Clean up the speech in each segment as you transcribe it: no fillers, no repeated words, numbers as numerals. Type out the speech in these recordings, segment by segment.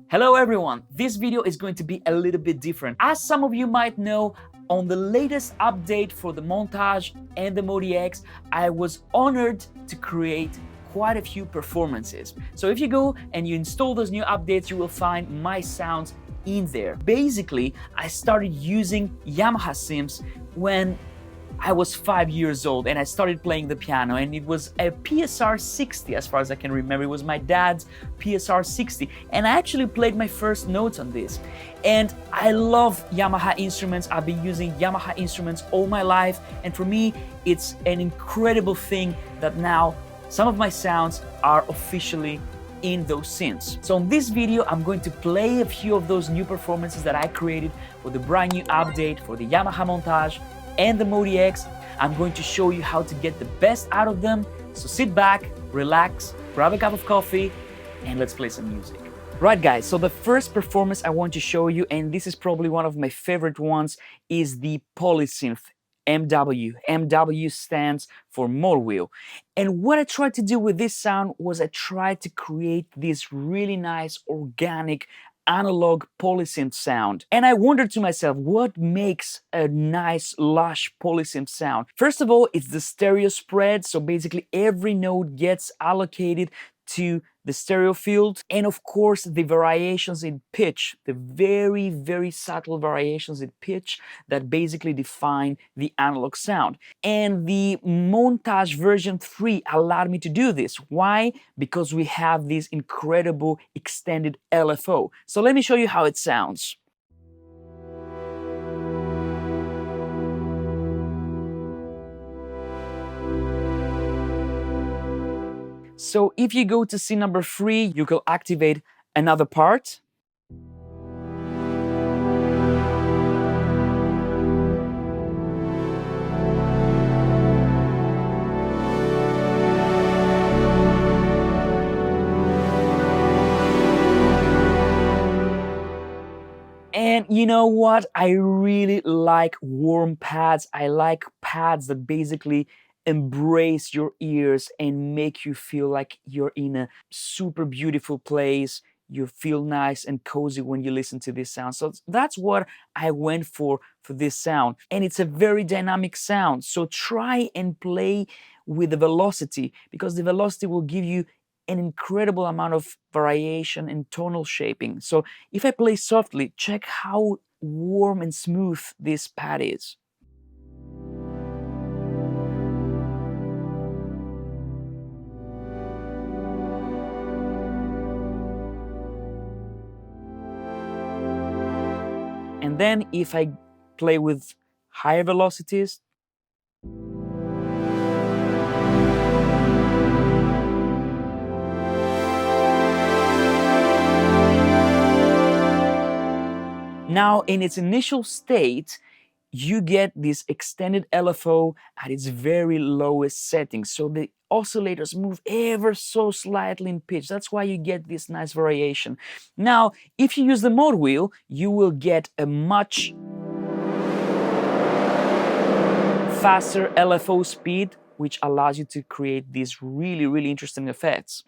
Hello everyone, this video is going to be a little bit different. As some of you might know, on the latest update for the Montage and the MODX, I was honored to create quite a few performances. So if you go and you install those new updates, you will find my sounds in there. Basically, I started using Yamaha synths when I was 5 years old and I started playing the piano, and it was a PSR 60 as far as I can remember. It was my dad's PSR 60 and I actually played my first notes on this. And I love Yamaha instruments. I've been using Yamaha instruments all my life, and for me it's an incredible thing that now some of my sounds are officially in those synths. So in this video I'm going to play a few of those new performances that I created for the brand new update for the Yamaha Montage and the MODX. I'm going to show you how to get the best out of them. So sit back, relax, grab a cup of coffee, and let's play some music. Right guys, so the first performance I want to show you, and this is probably one of my favorite ones, is the POLYSYNTH MW. MW stands for motor wheel. And what I tried to do with this sound was I tried to create this really nice organic analog polysynth sound. And I wondered to myself, what makes a nice lush polysynth sound? First of all, it's the stereo spread. So basically every note gets allocated to the stereo field, and of course the variations in pitch, the very, very subtle variations in pitch that basically define the analog sound. And the Montage version 3 allowed me to do this. Why? Because we have this incredible extended LFO. So let me show you how it sounds. So if you go to scene number 3, you can activate another part. And you know what? I really like warm pads. I like pads that basically embrace your ears and make you feel like you're in a super beautiful place. You feel nice and cozy when you listen to this sound. So that's what I went for this sound. And it's a very dynamic sound. So try and play with the velocity, because the velocity will give you an incredible amount of variation in tonal shaping. So if I play softly, check how warm and smooth this pad is. And then if I play with higher velocities, now in its initial state, you get this extended LFO at its very lowest setting. So the oscillators move ever so slightly in pitch. That's why you get this nice variation. Now, if you use the mode wheel, you will get a much faster LFO speed, which allows you to create these really, really interesting effects.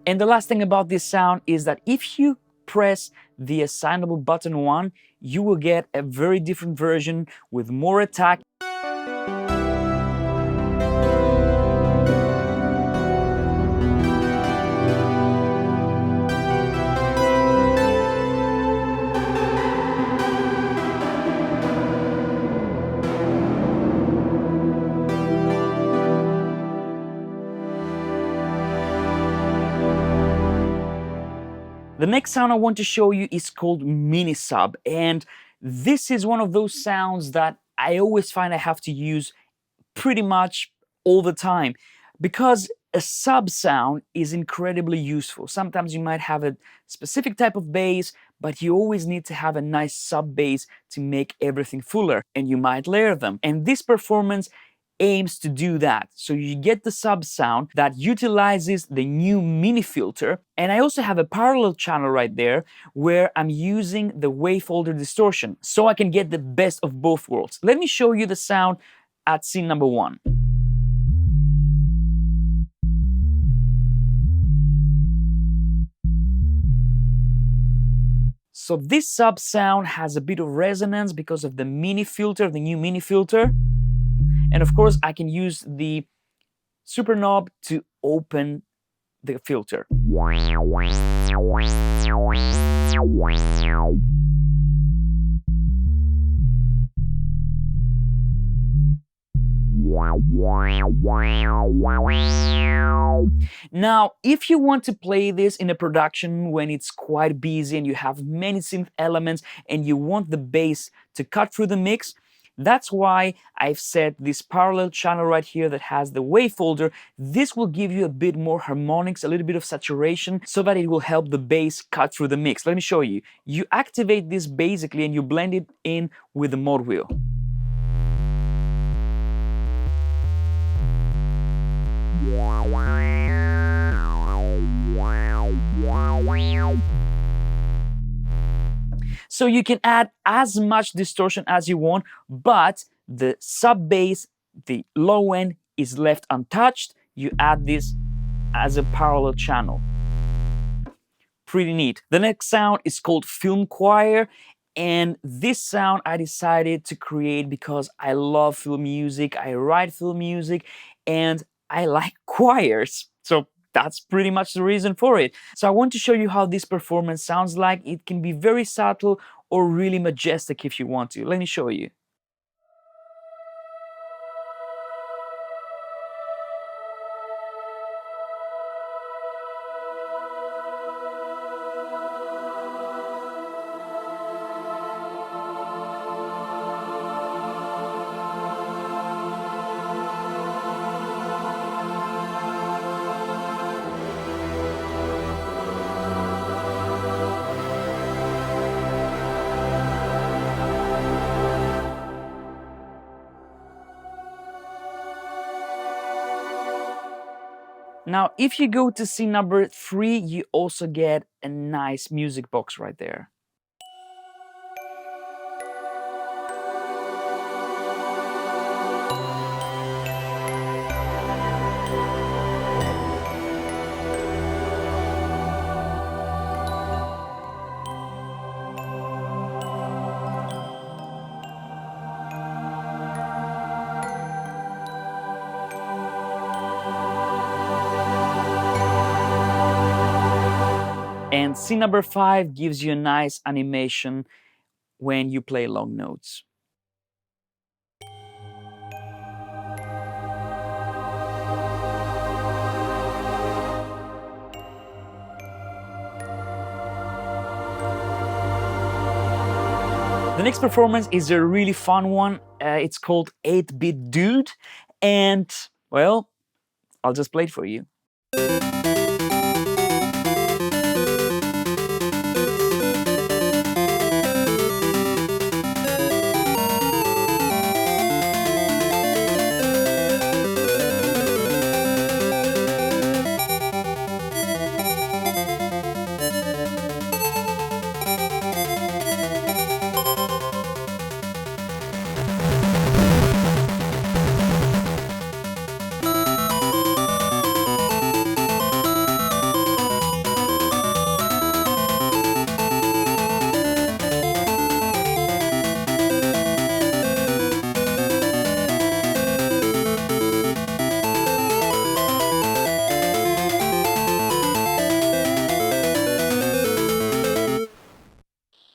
And the last thing about this sound is that if you press the assignable button 1, you will get a very different version with more attack. The next sound I want to show you is called mini sub, and this is one of those sounds that I always find I have to use pretty much all the time, because a sub sound is incredibly useful. Sometimes you might have a specific type of bass, but you always need to have a nice sub bass to make everything fuller, and you might layer them. And this performance aims to do that. So you get the sub sound that utilizes the new mini filter, and I also have a parallel channel right there where I'm using the wavefolder distortion so I can get the best of both worlds. Let me show you the sound at scene number 1. So this sub sound has a bit of resonance because of the mini filter, the new mini filter. And of course, I can use the super knob to open the filter. Now, if you want to play this in a production when it's quite busy and you have many synth elements and you want the bass to cut through the mix, that's why I've set this parallel channel right here that has the wavefolder. This will give you a bit more harmonics, a little bit of saturation, so that it will help the bass cut through the mix. Let me show you. You activate this basically and you blend it in with the mod wheel. So you can add as much distortion as you want, but the sub bass, the low end, is left untouched. You add this as a parallel channel. Pretty neat. The next sound is called Film Choir, and this sound I decided to create because I love film music, I write film music, and I like choirs. So that's pretty much the reason for it. So I want to show you how this performance sounds like. It can be very subtle or really majestic if you want to. Let me show you. Now, if you go to scene number 3, you also get a nice music box right there. And scene number 5 gives you a nice animation when you play long notes. The next performance is a really fun one. It's called 8-Bit Dude, and well, I'll just play it for you.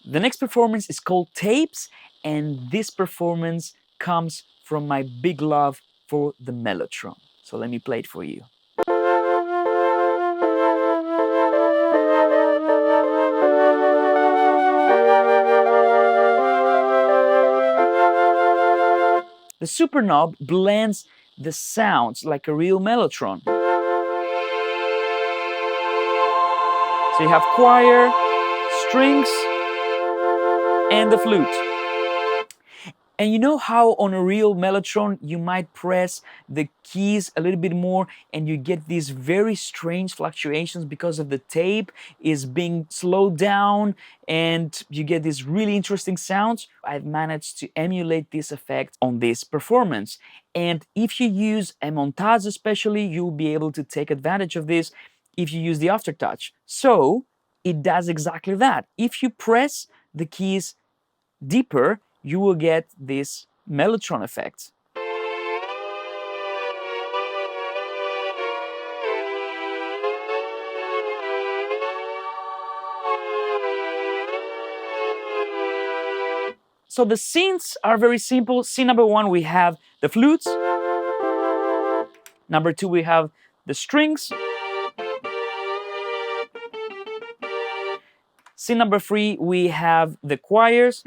The next performance is called Tapes, and this performance comes from my big love for the mellotron. So let me play it for you. The super knob blends the sounds like a real mellotron. So you have choir, strings, and the flute. And you know how on a real mellotron you might press the keys a little bit more and you get these very strange fluctuations because of the tape is being slowed down and you get these really interesting sounds? I've managed to emulate this effect on this performance. And if you use a montage especially, you'll be able to take advantage of this if you use the aftertouch. So it does exactly that. If you press the keys deeper, you will get this mellotron effect. So the scenes are very simple. Scene number one, we have the flutes. Number two, we have the strings. Scene number three, we have the choirs.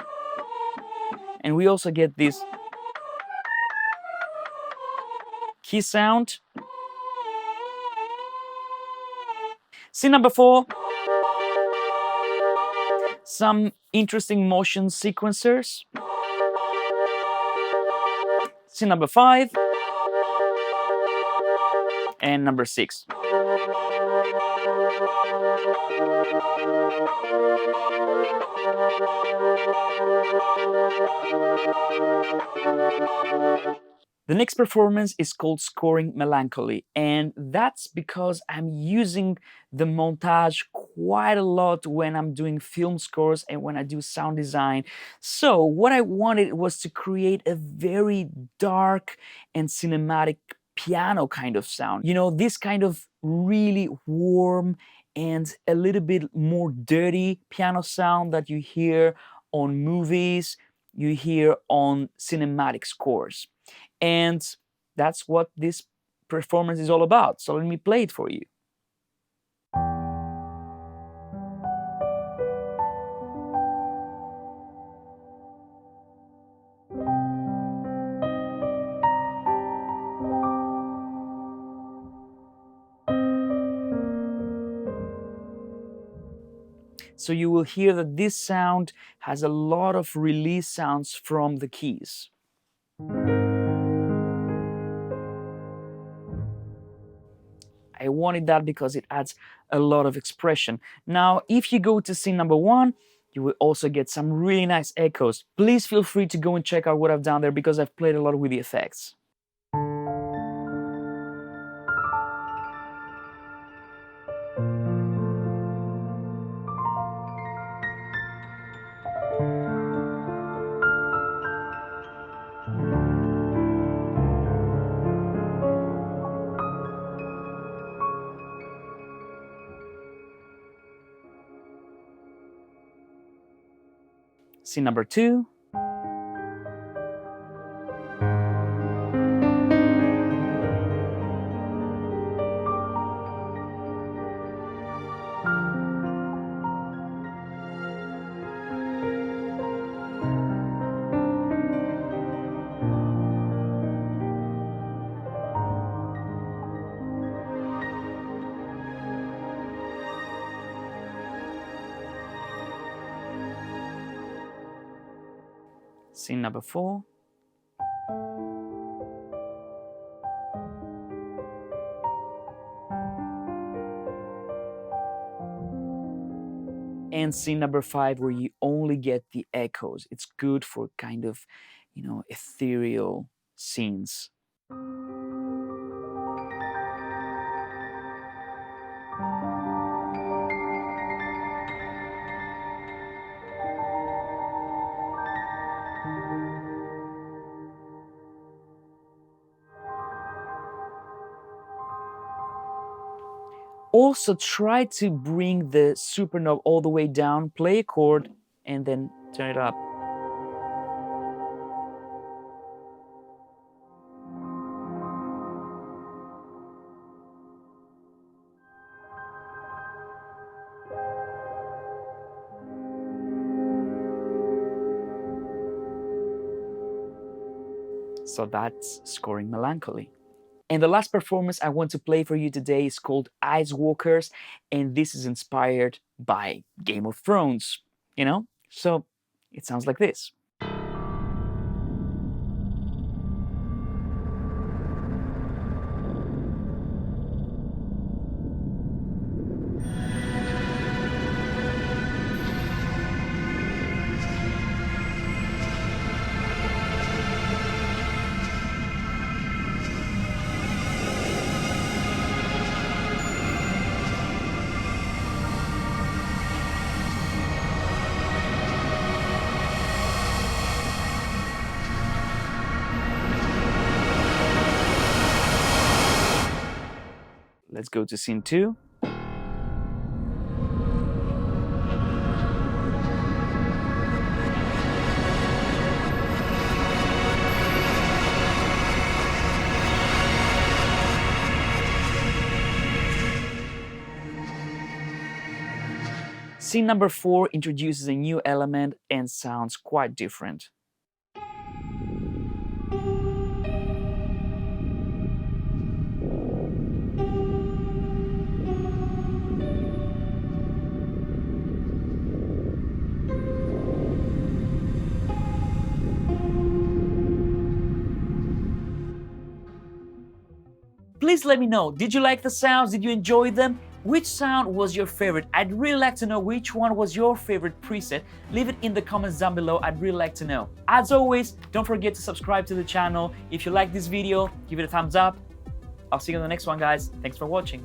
And we also get this key sound. Scene number four, some interesting motion sequencers. Scene number five, and number six. The next performance is called Scoring Melancholy, and that's because I'm using the montage quite a lot when I'm doing film scores and when I do sound design. So what I wanted was to create a very dark and cinematic piano kind of sound. You know, this kind of really warm and a little bit more dirty piano sound that you hear on movies, you hear on cinematic scores. And that's what this performance is all about. So let me play it for you. So you will hear that this sound has a lot of release sounds from the keys. I wanted that because it adds a lot of expression. Now, if you go to scene number one, you will also get some really nice echoes. Please feel free to go and check out what I've done there because I've played a lot with the effects. Scene number two. Scene number four. And scene number five, where you only get the echoes. It's good for kind of, ethereal scenes. Also try to bring the super knob all the way down, play a chord, and then turn it up. So that's Scoring Melancholy. And the last performance I want to play for you today is called Ice Walkers, and this is inspired by Game of Thrones, So It sounds like this. Let's go to scene 2. Scene number 4 introduces a new element and sounds quite different. Please let me know, did you like the sounds? Did you enjoy them? Which sound was your favorite? I'd really like to know which one was your favorite preset. Leave it in the comments down below. I'd really like to know. As always, don't forget to subscribe to the channel. If you like this video, give it a thumbs up. I'll see you in the next one, guys. Thanks for watching.